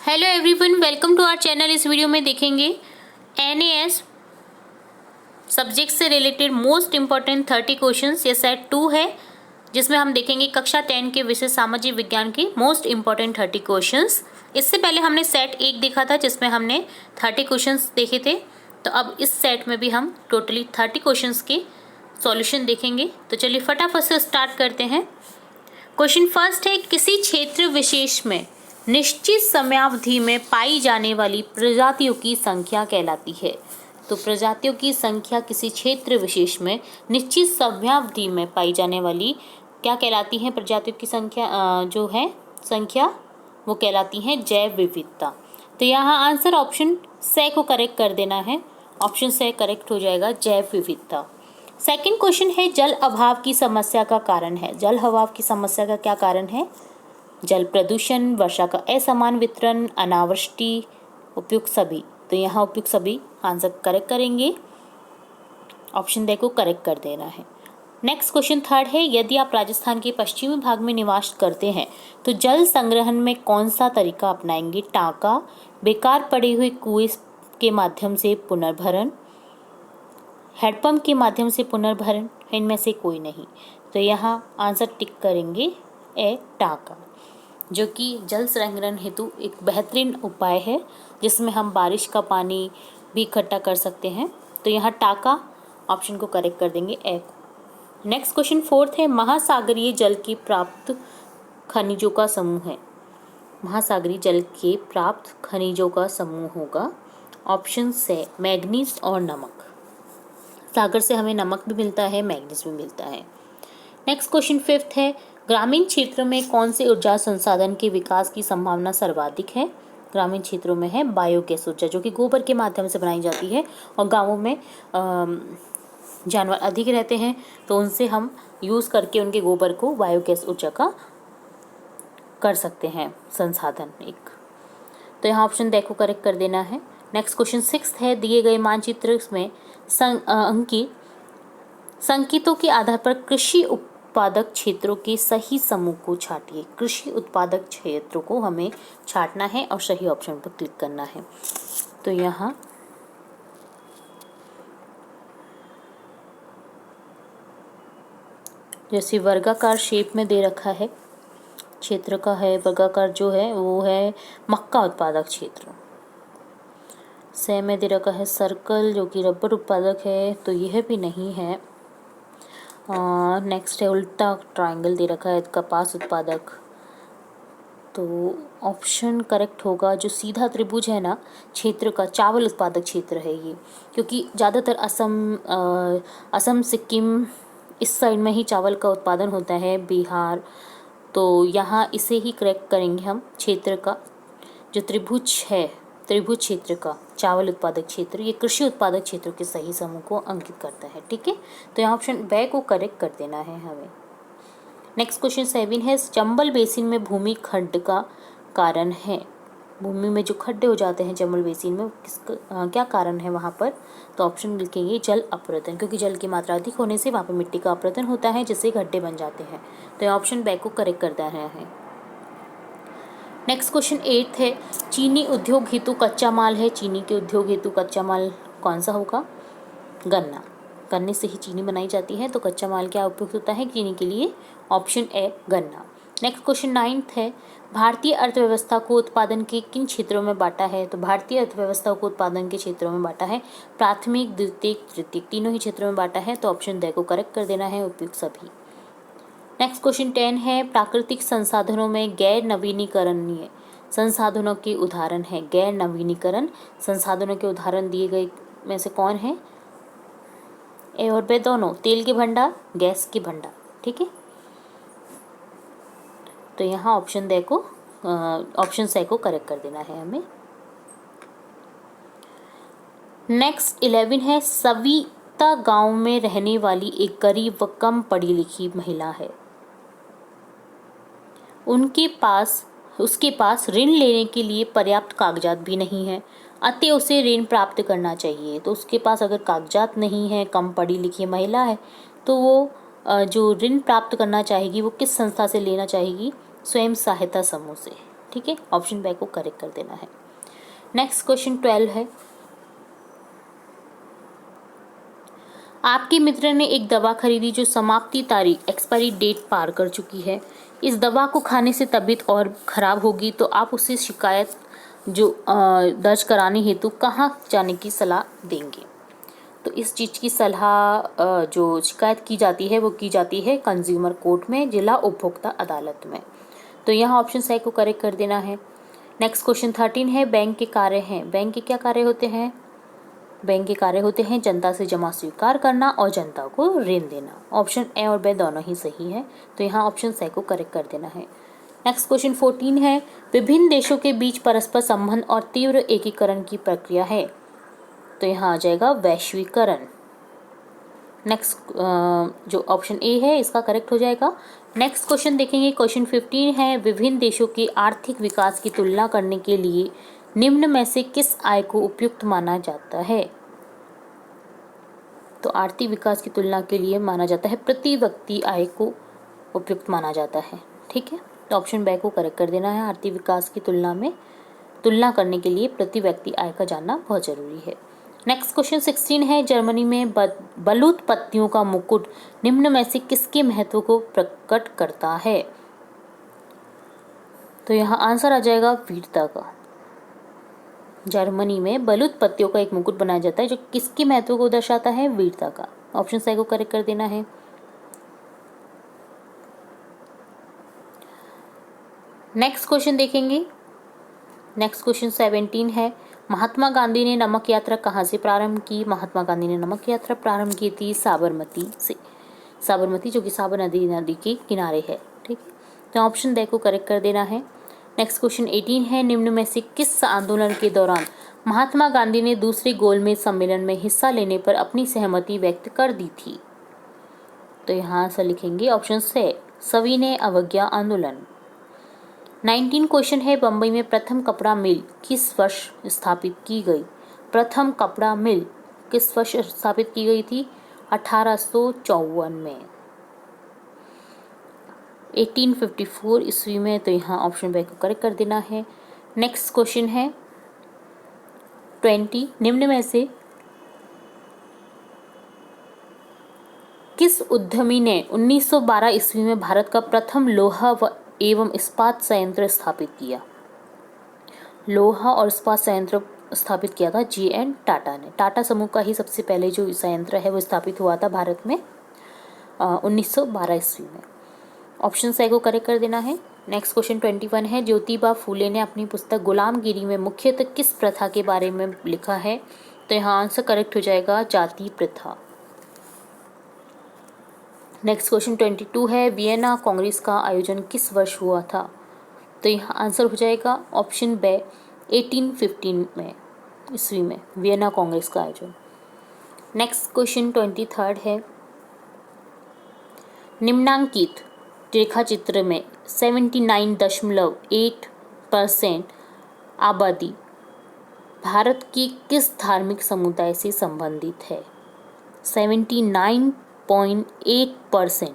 Hello everyone, welcome to our channel. इस video में देखेंगे एनएएस सब्जेक्ट से रिलेटेड मोस्ट इम्पॉर्टेंट 30 क्वेश्चंस। ये सेट 2 है जिसमें हम देखेंगे कक्षा 10 के विषय सामाजिक विज्ञान के मोस्ट इम्पॉर्टेंट 30 क्वेश्चंस। इससे पहले हमने सेट 1 देखा था जिसमें हमने 30 क्वेश्चंस देखे थे। तो अब इस सेट में भी हम टोटली 30 क्वेश्चंस के सॉल्यूशन देखेंगे। तो चलिए फटाफट से स्टार्ट करते हैं। क्वेश्चन फर्स्ट है, किसी क्षेत्र विशेष में निश्चित समयावधि में पाई जाने वाली प्रजातियों की संख्या कहलाती है। तो प्रजातियों की संख्या किसी क्षेत्र विशेष में निश्चित समयावधि में पाई जाने वाली क्या कहलाती है? प्रजातियों की संख्या जो है संख्या वो कहलाती है जैव विविधता। तो यहाँ आंसर ऑप्शन से को करेक्ट कर देना है। ऑप्शन से करेक्ट हो जाएगा जैव विविधता। सेकंड क्वेश्चन है, जल अभाव की समस्या का कारण है। जल अभाव की समस्या का क्या कारण है? जल प्रदूषण, वर्षा का असमान वितरण, अनावृष्टि, उपयुक्त सभी। तो यहाँ उपयुक्त सभी आंसर करेक्ट करेंगे। ऑप्शन देखो करेक्ट कर देना है। नेक्स्ट क्वेश्चन थर्ड है, यदि आप राजस्थान के पश्चिमी भाग में निवास करते हैं तो जल संग्रहण में कौन सा तरीका अपनाएंगे? टाँका, बेकार पड़े हुए कुएं के माध्यम से पुनर्भरण, हैंडपंप के माध्यम से पुनर्भरण, इनमें से कोई नहीं। तो यहाँ आंसर टिक करेंगे ए टाँका, जो कि जल संग्रहण हेतु एक बेहतरीन उपाय है जिसमें हम बारिश का पानी भी इकट्ठा कर सकते हैं। तो यहाँ टाँका ऑप्शन को करेक्ट कर देंगे ए को। नेक्स्ट क्वेश्चन फोर्थ है, महासागरीय जल के प्राप्त खनिजों का समूह है। महासागरीय जल के प्राप्त खनिजों का समूह होगा ऑप्शन से मैग्नीज और नमक। सागर से हमें नमक भी मिलता है, मैग्नीज भी मिलता है। नेक्स्ट क्वेश्चन फिफ्थ है, ग्रामीण क्षेत्रों में कौन से ऊर्जा संसाधन के विकास की संभावना सर्वाधिक है? ग्रामीण क्षेत्रों में है बायोगैस ऊर्जा, जो कि गोबर के माध्यम से बनाई जाती है। और गांवों में जानवर अधिक रहते हैं तो उनसे हम यूज़ करके उनके गोबर को बायोगैस ऊर्जा का कर सकते हैं संसाधन एक। तो यहाँ ऑप्शन देखो करेक्ट कर देना है। नेक्स्ट क्वेश्चन सिक्स्थ है, दिए गए मानचित्र में संकेतों के आधार पर कृषि उत्पादक क्षेत्रों के सही समूह को छांटिए। कृषि उत्पादक क्षेत्रों को हमें छांटना है और सही ऑप्शन पर क्लिक करना है। तो यहाँ जैसे वर्गाकार शेप में दे रखा है क्षेत्र का है, वर्गाकार जो है वो है मक्का उत्पादक क्षेत्र। से में दे रखा है सर्कल जो कि रबर उत्पादक है, तो यह भी नहीं है। नेक्स्ट है उल्टा ट्रायंगल दे रखा है कपास उत्पादक। तो ऑप्शन करेक्ट होगा जो सीधा त्रिभुज है ना क्षेत्र का, चावल उत्पादक क्षेत्र है ये, क्योंकि ज़्यादातर असम सिक्किम इस साइड में ही चावल का उत्पादन होता है, बिहार। तो यहाँ इसे ही करेक्ट करेंगे हम। क्षेत्र का जो त्रिभुज है, त्रिभुज क्षेत्र का चावल उत्पादक क्षेत्र, ये कृषि उत्पादक क्षेत्रों के सही समूह को अंकित करता है। ठीक है, तो यहाँ ऑप्शन ब को करेक्ट कर देना है हमें। नेक्स्ट क्वेश्चन 7 है, चंबल बेसिन में भूमि खड्ड का कारण है। भूमि में जो खड्डे हो जाते हैं चंबल बेसिन में क्या कारण है वहाँ पर? तो ऑप्शन लिखेंगे जल अपरदन, क्योंकि जल की मात्रा अधिक होने से वहाँ पर मिट्टी का अपरदन होता है जिससे गड्ढे बन जाते हैं। तो ऑप्शन ब को करेक्ट कर देना है। नेक्स्ट क्वेश्चन 8 है, चीनी उद्योग हेतु कच्चा माल है। चीनी के उद्योग हेतु कच्चा माल कौन सा होगा? गन्ना। गन्ने से ही चीनी बनाई जाती है, तो कच्चा माल क्या उपयुक्त होता है चीनी के लिए? ऑप्शन ए गन्ना। नेक्स्ट क्वेश्चन 9 है, भारतीय अर्थव्यवस्था को उत्पादन के किन क्षेत्रों में बांटा है? तो भारतीय अर्थव्यवस्था को उत्पादन के क्षेत्रों में बांटा है प्राथमिक, द्वितीयक, तृतीयक, तीनों ही क्षेत्रों में बांटा है। तो ऑप्शन द को करेक्ट कर देना है, उपयुक्त सभी। नेक्स्ट क्वेश्चन 10 है, प्राकृतिक संसाधनों में गैर नवीनीकरणीय संसाधनों के उदाहरण है। गैर नवीनीकरण संसाधनों के उदाहरण दिए गए में से कौन है? ए और बे दोनों, तेल के भंडार, गैस के भंडार। ठीक है, तो यहाँ ऑप्शन द को ऑप्शन से को करेक्ट कर देना है हमें। नेक्स्ट 11 है, सविता गांव में रहने वाली एक गरीब व कम पढ़ी लिखी महिला है। उसके पास ऋण लेने के लिए पर्याप्त कागजात भी नहीं है, अतः उसे ऋण प्राप्त करना चाहिए। तो उसके पास अगर कागजात नहीं है, कम पढ़ी लिखी महिला है, तो वो जो ऋण प्राप्त करना चाहेगी वो किस संस्था से लेना चाहेगी? स्वयं सहायता समूह से। ठीक है, ऑप्शन बी को करेक्ट कर देना है। नेक्स्ट क्वेश्चन 12 है, आपके मित्र ने एक दवा खरीदी जो समाप्ति तारीख एक्सपायरी डेट पार कर चुकी है। इस दवा को खाने से तबीयत और खराब होगी, तो आप उसे शिकायत जो दर्ज कराने हेतु कहाँ जाने की सलाह देंगे? तो इस चीज़ की सलाह जो शिकायत की जाती है वो की जाती है कंज्यूमर कोर्ट में, जिला उपभोक्ता अदालत में। तो यहाँ ऑप्शन सी को करेक्ट कर देना है। नेक्स्ट क्वेश्चन 13 है, बैंक के कार्य हैं। बैंक के क्या कार्य होते हैं? बैंक के कार्य होते हैं जनता से जमा स्वीकार करना और जनता को ऋण देना। ऑप्शन ए और बी दोनों ही सही है, तो यहाँ ऑप्शन सी को करेक्ट कर देना है। नेक्स्ट क्वेश्चन 14 है, विभिन्न देशों के बीच परस्पर संबंध और तीव्र एकीकरण की प्रक्रिया है। तो यहाँ आ जाएगा वैश्वीकरण। नेक्स्ट जो ऑप्शन ए है इसका करेक्ट हो जाएगा। नेक्स्ट क्वेश्चन देखेंगे, क्वेश्चन 15 है, विभिन्न देशों के आर्थिक विकास की तुलना करने के लिए निम्न में से किस आय को उपयुक्त माना जाता है? तो आर्थिक विकास की तुलना के लिए माना जाता है प्रति व्यक्ति आय को उपयुक्त माना जाता है। ठीक है, तो ऑप्शन बी को करेक्ट कर देना है। आर्थिक विकास की तुलना करने के लिए प्रति व्यक्ति आय का जानना बहुत जरूरी है। नेक्स्ट क्वेश्चन 16 है, जर्मनी में बलूत पत्तियों का मुकुट निम्न में से किसके महत्व को प्रकट करता है? तो यहाँ आंसर आ जाएगा वीरता का। जर्मनी में बलूत पत्तियों का एक मुकुट बनाया जाता है जो किसके महत्व को दर्शाता है? वीरता का। ऑप्शन सी को करेक्ट कर देना है। नेक्स्ट क्वेश्चन देखेंगे, नेक्स्ट क्वेश्चन 17 है, महात्मा गांधी ने नमक यात्रा कहाँ से प्रारंभ की? महात्मा गांधी ने नमक यात्रा प्रारंभ की थी साबरमती से। साबरमती जो कि साबरमती नदी के किनारे है। ठीक है, तो ऑप्शन डी को करेक्ट कर देना है। नेक्स्ट क्वेश्चन 18 है, निम्न में से किस आंदोलन के दौरान महात्मा गांधी ने दूसरे गोलमेज सम्मेलन में हिस्सा लेने पर अपनी सहमति व्यक्त कर दी थी? तो यहाँ से लिखेंगे ऑप्शन सी, सविनय अवज्ञा आंदोलन। 19 क्वेश्चन है, बम्बई में प्रथम कपड़ा मिल किस वर्ष स्थापित की गई? प्रथम कपड़ा मिल किस वर्ष स्थापित की गई थी? 1854 में, 1854 ईस्वी में। तो यहाँ ऑप्शन बी को करेक्ट कर देना है। नेक्स्ट क्वेश्चन है 20, निम्न में से किस उद्यमी ने 1912 ईस्वी में भारत का प्रथम लोहा एवं इस्पात संयंत्र स्थापित किया? लोहा और इस्पात संयंत्र स्थापित किया था G.N. टाटा ने। टाटा समूह का ही सबसे पहले जो संयंत्र है वो स्थापित हुआ था भारत में 1912 ईस्वी में। ऑप्शन सी को करेक्ट कर देना है। नेक्स्ट क्वेश्चन 21 है, ज्योतिबा फूले ने अपनी पुस्तक गुलामगिरी में मुख्यतः किस प्रथा के बारे में लिखा है? तो यहाँ आंसर करेक्ट हो जाएगा जाति प्रथा। नेक्स्ट क्वेश्चन 22 है, वियना कांग्रेस का आयोजन किस वर्ष हुआ था? तो यहाँ आंसर हो जाएगा ऑप्शन बी 1815 में ईस्वी में वियना कांग्रेस का आयोजन। नेक्स्ट क्वेश्चन 23 है, निम्नांकित रेखाचित्र में 79.8% आबादी भारत की किस धार्मिक समुदाय से संबंधित है? 79.8%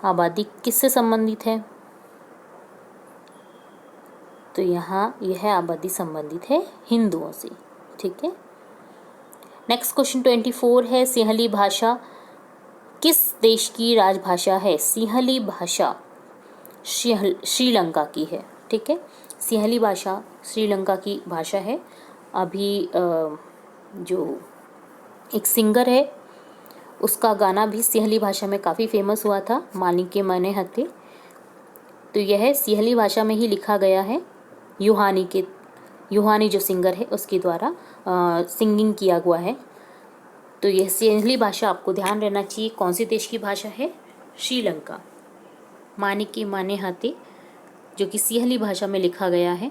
आबादी किससे संबंधित है? तो यहाँ यह आबादी संबंधित है हिंदुओं से। ठीक है, नेक्स्ट क्वेश्चन 24 है, सिंहली भाषा किस देश की राजभाषा है? सिंहली भाषा श्रीलंका की है। ठीक है, सिंहली भाषा श्रीलंका की भाषा है। अभी जो एक सिंगर है उसका गाना भी सिंहली भाषा में काफ़ी फेमस हुआ था, मानिके मने हथे। तो यह सिंहली भाषा में ही लिखा गया है। यूहानी जो सिंगर है उसके द्वारा सिंगिंग किया हुआ है। तो यह सिंहली भाषा आपको ध्यान रहना चाहिए कौन सी देश की भाषा है? श्रीलंका। मानिके मने हथे जो कि सिंहली भाषा में लिखा गया है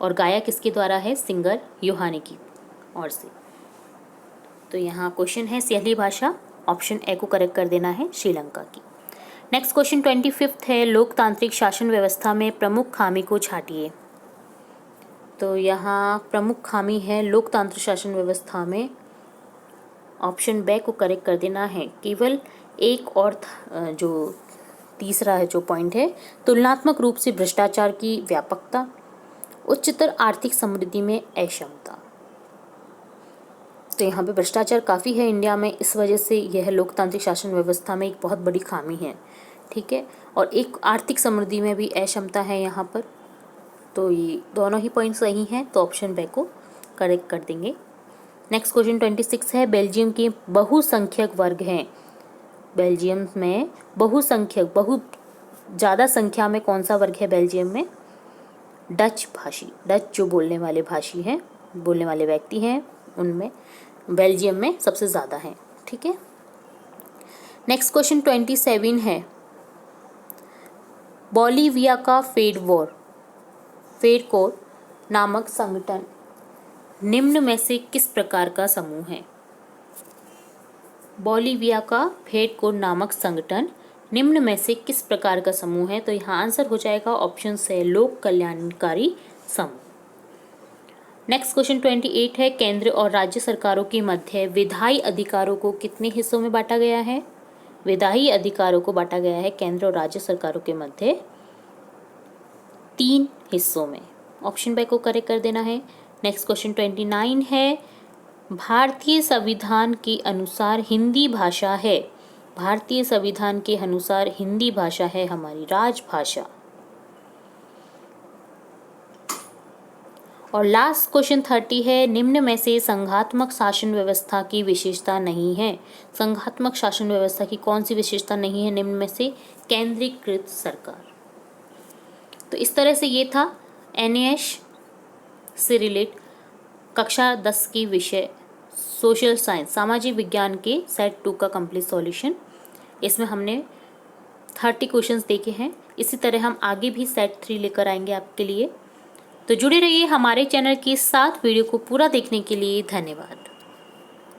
और गाया किसके द्वारा है? सिंगर यूहानी की ओर से। तो यहाँ क्वेश्चन है सिंहली भाषा, ऑप्शन ए को करेक्ट कर देना है, श्रीलंका की। नेक्स्ट क्वेश्चन 25 है, लोकतांत्रिक शासन व्यवस्था में प्रमुख खामी को छांटिए। तो यहाँ प्रमुख खामी है लोकतांत्रिक शासन व्यवस्था में, ऑप्शन बी को करेक्ट कर देना है। केवल एक और जो तीसरा है जो पॉइंट है, तुलनात्मक रूप से भ्रष्टाचार की व्यापकता, उच्चतर आर्थिक समृद्धि में अक्षमता। तो यहाँ पे भ्रष्टाचार काफ़ी है इंडिया में, इस वजह से यह लोकतांत्रिक शासन व्यवस्था में एक बहुत बड़ी खामी है, ठीक है। और एक आर्थिक समृद्धि में भी अक्षमता है यहाँ पर। तो ये दोनों ही पॉइंट सही हैं, तो ऑप्शन बे को करेक्ट कर देंगे। नेक्स्ट क्वेश्चन 26 है, बेल्जियम के बहुसंख्यक वर्ग हैं। बेल्जियम में बहुसंख्यक, बहुत ज़्यादा संख्या में कौन सा वर्ग है बेल्जियम में? डच भाषी, डच जो बोलने वाले भाषी हैं, बोलने वाले व्यक्ति हैं, उनमें बेल्जियम में सबसे ज़्यादा है, ठीक है। नेक्स्ट क्वेश्चन 27 है, बोलीविया का फेडकोर नामक संगठन निम्न में से किस प्रकार का समूह है? बोलीविया का फेडकोर नामक संगठन निम्न में से किस प्रकार का समूह है? तो यहाँ आंसर हो जाएगा ऑप्शन से लोक कल्याणकारी समूह। नेक्स्ट क्वेश्चन 28 है, केंद्र और राज्य सरकारों के मध्य विधायी अधिकारों को कितने हिस्सों में बांटा गया है? विधायी अधिकारों को बांटा गया है केंद्र और राज्य सरकारों के मध्य 3 हिस्सों में। ऑप्शन बे को करेक्ट कर देना है। नेक्स्ट क्वेश्चन 29 है, भारतीय संविधान के अनुसार हिंदी भाषा है। भारतीय संविधान के अनुसार हिंदी भाषा है हमारी राजभाषा। और लास्ट क्वेश्चन 30 है, निम्न में से संघात्मक शासन व्यवस्था की विशेषता नहीं है। संघात्मक शासन व्यवस्था की कौन सी विशेषता नहीं है निम्न में से? केंद्रीकृत सरकार। तो इस तरह से ये था NAS से रिलेट कक्षा 10 की विषय सोशल साइंस, सामाजिक विज्ञान के सेट 2 का कंप्लीट सॉल्यूशन। इसमें हमने 30 क्वेश्चंस देखे हैं। इसी तरह हम आगे भी सेट 3 लेकर आएंगे आपके लिए। तो जुड़े रहिए हमारे चैनल के साथ। वीडियो को पूरा देखने के लिए धन्यवाद।